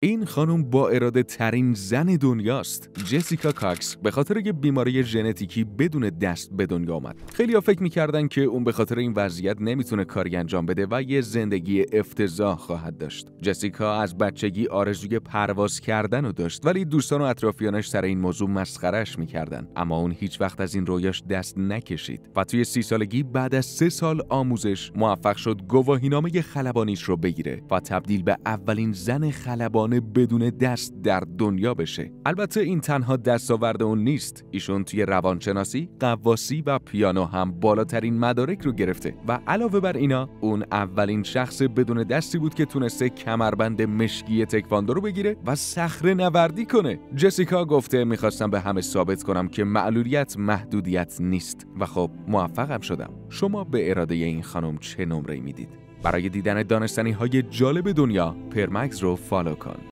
این خانم با اراده ترین زن دنیاست. جسیکا کاکس به خاطر یه بیماری ژنتیکی بدون دست به دنیا آمد. خیلی‌ها فکر می‌کردن که اون به خاطر این وضعیت نمیتونه کاری انجام بده و یه زندگی افتضاح خواهد داشت. جسیکا از بچگی آرزوی پرواز کردن رو داشت، ولی دوستان و اطرافیانش سر این موضوع مسخره‌اش می‌کردن. اما اون هیچ وقت از این رویاش دست نکشید و توی 30 سالگی بعد از 3 سال آموزش موفق شد گواهینامه خلبانیش رو بگیره و تبدیل به اولین زن خلبان بدون دست در دنیا بشه. البته این تنها دستاورد اون نیست. ایشون توی روانشناسی، قواسی و پیانو هم بالاترین مدارک رو گرفته و علاوه بر اینا اون اولین شخص بدون دستی بود که تونسته کمربند مشکی تکواندو رو بگیره و صخره نوردی کنه. جسیکا گفته میخواستم به همه ثابت کنم که معلولیت محدودیت نیست و خب موفقم شدم. شما به اراده این خانم چه نمره‌ای میدید؟ برای دیدن دانستنی‌های جالب دنیا پرمکس رو فالو کن.